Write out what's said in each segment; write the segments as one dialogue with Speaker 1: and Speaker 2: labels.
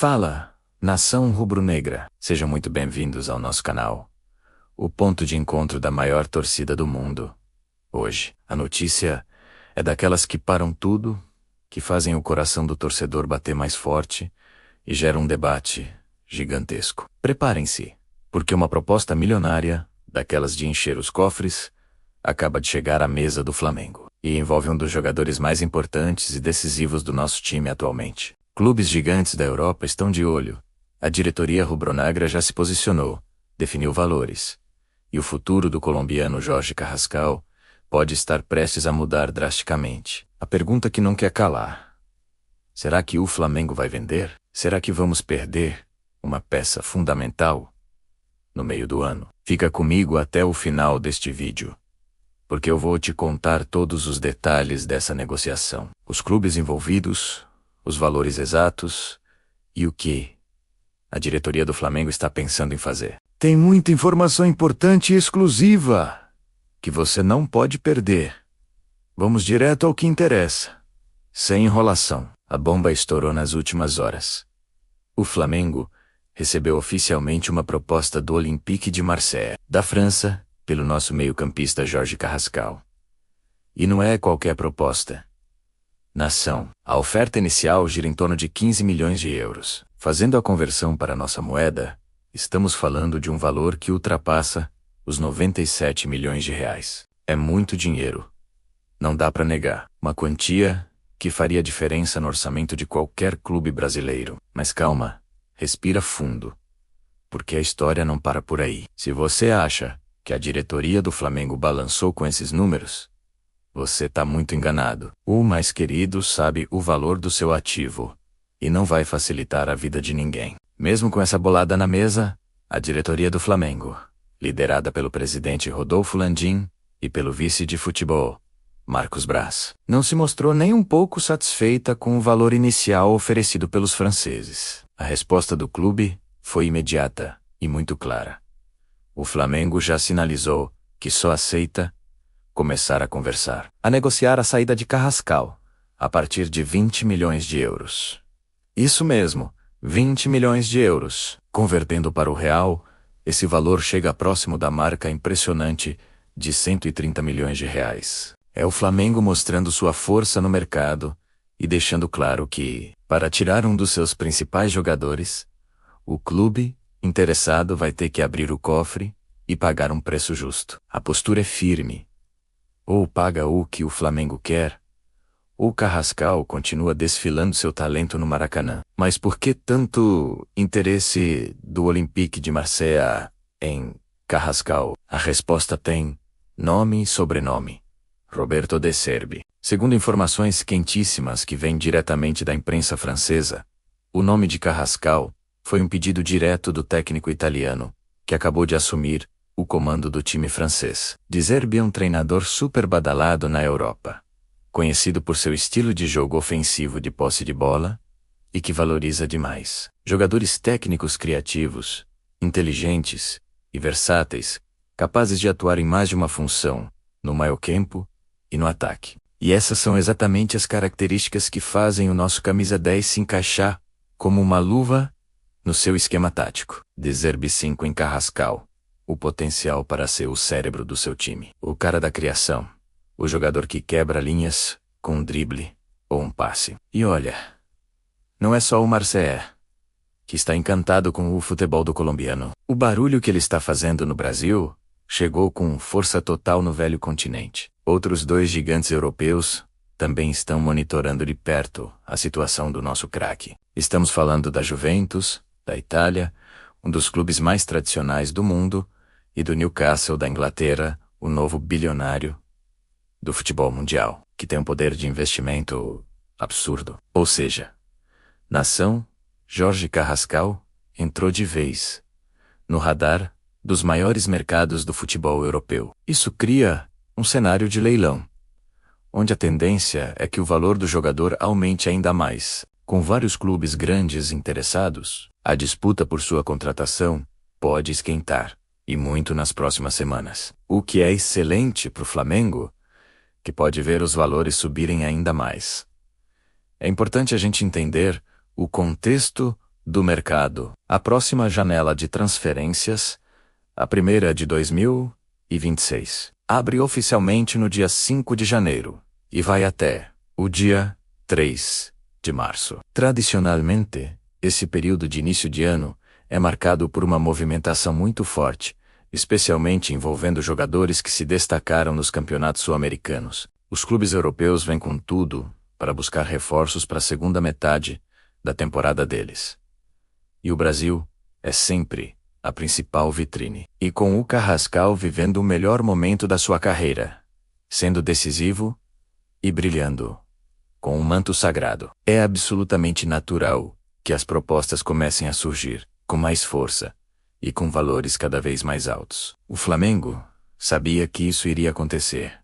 Speaker 1: Fala, nação rubro-negra. Sejam muito bem-vindos ao nosso canal, o ponto de encontro da maior torcida do mundo. Hoje, a notícia é daquelas que param tudo, que fazem o coração do torcedor bater mais forte e geram um debate gigantesco. Preparem-se, porque uma proposta milionária, daquelas de encher os cofres, acaba de chegar à mesa do Flamengo e envolve um dos jogadores mais importantes e decisivos do nosso time atualmente. Clubes gigantes da Europa estão de olho. A diretoria rubro-negra já se posicionou, definiu valores. E o futuro do colombiano Jorge Carrascal pode estar prestes a mudar drasticamente. A pergunta que não quer calar: será que o Flamengo vai vender? Será que vamos perder uma peça fundamental no meio do ano? Fica comigo até o final deste vídeo, porque eu vou te contar todos os detalhes dessa negociação. Os clubes envolvidos, os valores exatos e o que a diretoria do Flamengo está pensando em fazer. Tem muita informação importante e exclusiva que você não pode perder. Vamos direto ao que interessa. Sem enrolação, a bomba estourou nas últimas horas. O Flamengo recebeu oficialmente uma proposta do Olympique de Marseille, da França, pelo nosso meio-campista Jorge Carrascal. E não é qualquer proposta. Nação. A oferta inicial gira em torno de 15 milhões de euros. Fazendo a conversão para nossa moeda, estamos falando de um valor que ultrapassa os 97 milhões de reais. É muito dinheiro. Não dá para negar. Uma quantia que faria diferença no orçamento de qualquer clube brasileiro. Mas calma, respira fundo, porque a história não para por aí. Se você acha que a diretoria do Flamengo balançou com esses números, você tá muito enganado. O mais querido sabe o valor do seu ativo e não vai facilitar a vida de ninguém. Mesmo com essa bolada na mesa, a diretoria do Flamengo, liderada pelo presidente Rodolfo Landim e pelo vice de futebol, Marcos Braz, não se mostrou nem um pouco satisfeita com o valor inicial oferecido pelos franceses. A resposta do clube foi imediata e muito clara. O Flamengo já sinalizou que só aceita começar a conversar, a negociar a saída de Carrascal, a partir de 20 milhões de euros. Isso mesmo, 20 milhões de euros. Convertendo para o real, esse valor chega próximo da marca impressionante de 130 milhões de reais. É o Flamengo mostrando sua força no mercado e deixando claro que, para tirar um dos seus principais jogadores, o clube interessado vai ter que abrir o cofre e pagar um preço justo. A postura é firme. Ou paga o que o Flamengo quer, ou Carrascal continua desfilando seu talento no Maracanã. Mas por que tanto interesse do Olympique de Marseille em Carrascal? A resposta tem nome e sobrenome: Roberto De Zerbi. Segundo informações quentíssimas que vêm diretamente da imprensa francesa, o nome de Carrascal foi um pedido direto do técnico italiano, que acabou de assumir o comando do time francês. De Zerbi é um treinador super badalado na Europa, conhecido por seu estilo de jogo ofensivo de posse de bola e que valoriza demais jogadores técnicos criativos, inteligentes e versáteis, capazes de atuar em mais de uma função, no meio-campo e no ataque. E essas são exatamente as características que fazem o nosso camisa 10 se encaixar como uma luva no seu esquema tático. De Zerbi 5 em Carrascal. O potencial para ser o cérebro do seu time. O cara da criação. O jogador que quebra linhas com um drible ou um passe. E olha, não é só o Marseille que está encantado com o futebol do colombiano. O barulho que ele está fazendo no Brasil chegou com força total no velho continente. Outros dois gigantes europeus também estão monitorando de perto a situação do nosso craque. Estamos falando da Juventus, da Itália, um dos clubes mais tradicionais do mundo, e do Newcastle da Inglaterra, o novo bilionário do futebol mundial, que tem um poder de investimento absurdo. Ou seja, nação, Jorge Carrascal entrou de vez no radar dos maiores mercados do futebol europeu. Isso cria um cenário de leilão, onde a tendência é que o valor do jogador aumente ainda mais. Com vários clubes grandes interessados, a disputa por sua contratação pode esquentar, e muito nas próximas semanas. O que é excelente para o Flamengo, que pode ver os valores subirem ainda mais. É importante a gente entender o contexto do mercado. A próxima janela de transferências, a primeira de 2026, abre oficialmente no dia 5 de janeiro e vai até o dia 3 de março. Tradicionalmente, esse período de início de ano é marcado por uma movimentação muito forte, especialmente envolvendo jogadores que se destacaram nos campeonatos sul-americanos. Os clubes europeus vêm com tudo para buscar reforços para a segunda metade da temporada deles. E o Brasil é sempre a principal vitrine. E com o Carrascal vivendo o melhor momento da sua carreira, sendo decisivo e brilhando com um manto sagrado, é absolutamente natural que as propostas comecem a surgir com mais força e com valores cada vez mais altos. O Flamengo sabia que isso iria acontecer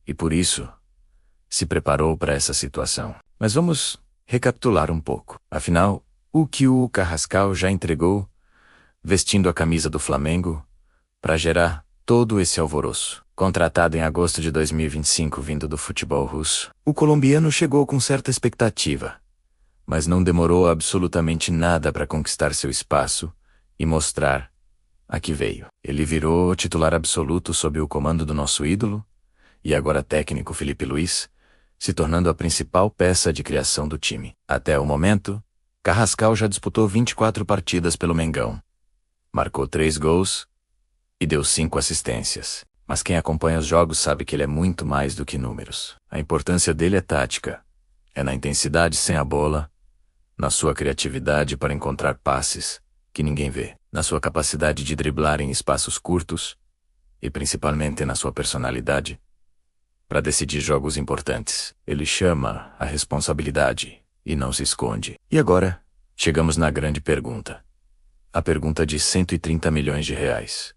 Speaker 1: e por isso se preparou para essa situação. Mas vamos recapitular um pouco. Afinal, o que o Carrascal já entregou vestindo a camisa do Flamengo para gerar todo esse alvoroço. Contratado em agosto de 2025 vindo do futebol russo, o colombiano chegou com certa expectativa, mas não demorou absolutamente nada para conquistar seu espaço e mostrar a que veio. Ele virou o titular absoluto sob o comando do nosso ídolo e agora técnico Felipe Luiz, se tornando a principal peça de criação do time. Até o momento, Carrascal já disputou 24 partidas pelo Mengão, marcou 3 gols e deu 5 assistências. Mas quem acompanha os jogos sabe que ele é muito mais do que números. A importância dele é tática, é na intensidade sem a bola, na sua criatividade para encontrar passes que ninguém vê, na sua capacidade de driblar em espaços curtos e principalmente na sua personalidade para decidir jogos importantes. Ele chama a responsabilidade e não se esconde. E agora, chegamos na grande pergunta. A pergunta de 130 milhões de reais.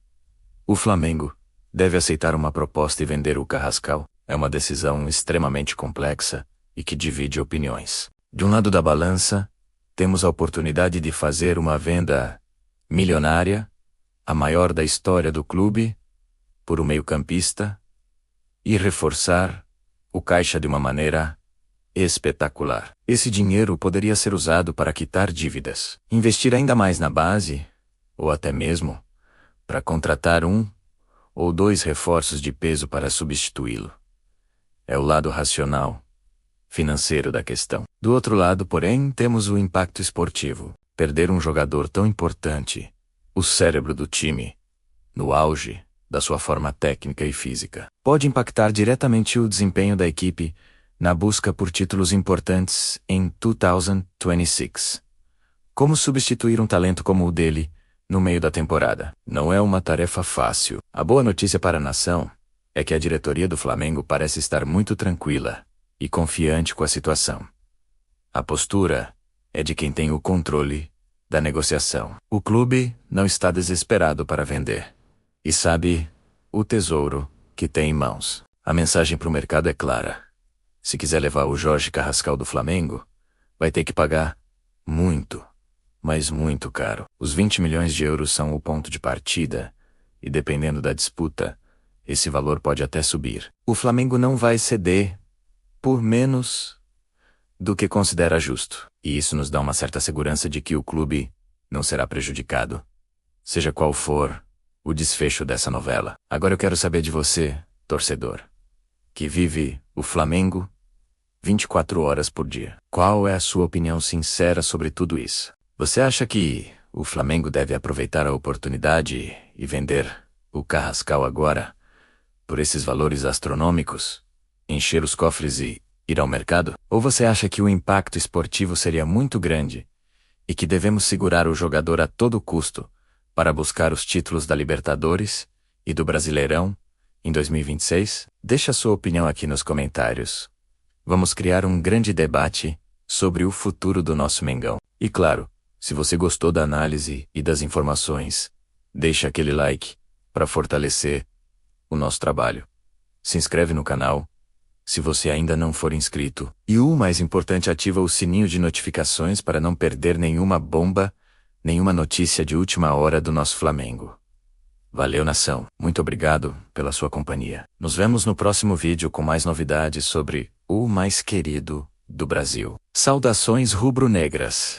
Speaker 1: O Flamengo deve aceitar uma proposta e vender o Carrascal? É uma decisão extremamente complexa e que divide opiniões. De um lado da balança, temos a oportunidade de fazer uma venda milionária, a maior da história do clube, por um meio-campista, e reforçar o caixa de uma maneira espetacular. Esse dinheiro poderia ser usado para quitar dívidas, investir ainda mais na base, ou até mesmo para contratar 1 ou 2 reforços de peso para substituí-lo. É o lado racional, financeiro da questão. Do outro lado, porém, temos o impacto esportivo. Perder um jogador tão importante, o cérebro do time, no auge da sua forma técnica e física, pode impactar diretamente o desempenho da equipe na busca por títulos importantes em 2026. Como substituir um talento como o dele no meio da temporada? Não é uma tarefa fácil. A boa notícia para a nação é que a diretoria do Flamengo parece estar muito tranquila e confiante com a situação. A postura é de quem tem o controle da negociação. O clube não está desesperado para vender e sabe o tesouro que tem em mãos. A mensagem para o mercado é clara. Se quiser levar o Jorge Carrascal do Flamengo, vai ter que pagar muito, mas muito caro. Os 20 milhões de euros são o ponto de partida e, dependendo da disputa, esse valor pode até subir. O Flamengo não vai ceder por menos do que considera justo. E isso nos dá uma certa segurança de que o clube não será prejudicado, seja qual for o desfecho dessa novela. Agora eu quero saber de você, torcedor, que vive o Flamengo 24 horas por dia. Qual é a sua opinião sincera sobre tudo isso? Você acha que o Flamengo deve aproveitar a oportunidade e vender o Carrascal agora por esses valores astronômicos, encher os cofres e ir ao mercado? Ou você acha que o impacto esportivo seria muito grande e que devemos segurar o jogador a todo custo para buscar os títulos da Libertadores e do Brasileirão em 2026? Deixe a sua opinião aqui nos comentários. Vamos criar um grande debate sobre o futuro do nosso Mengão. E claro, se você gostou da análise e das informações, deixe aquele like para fortalecer o nosso trabalho. Se inscreve no canal se você ainda não for inscrito. E o mais importante, ativa o sininho de notificações para não perder nenhuma bomba, nenhuma notícia de última hora do nosso Flamengo. Valeu, nação. Muito obrigado pela sua companhia. Nos vemos no próximo vídeo com mais novidades sobre o mais querido do Brasil. Saudações rubro-negras.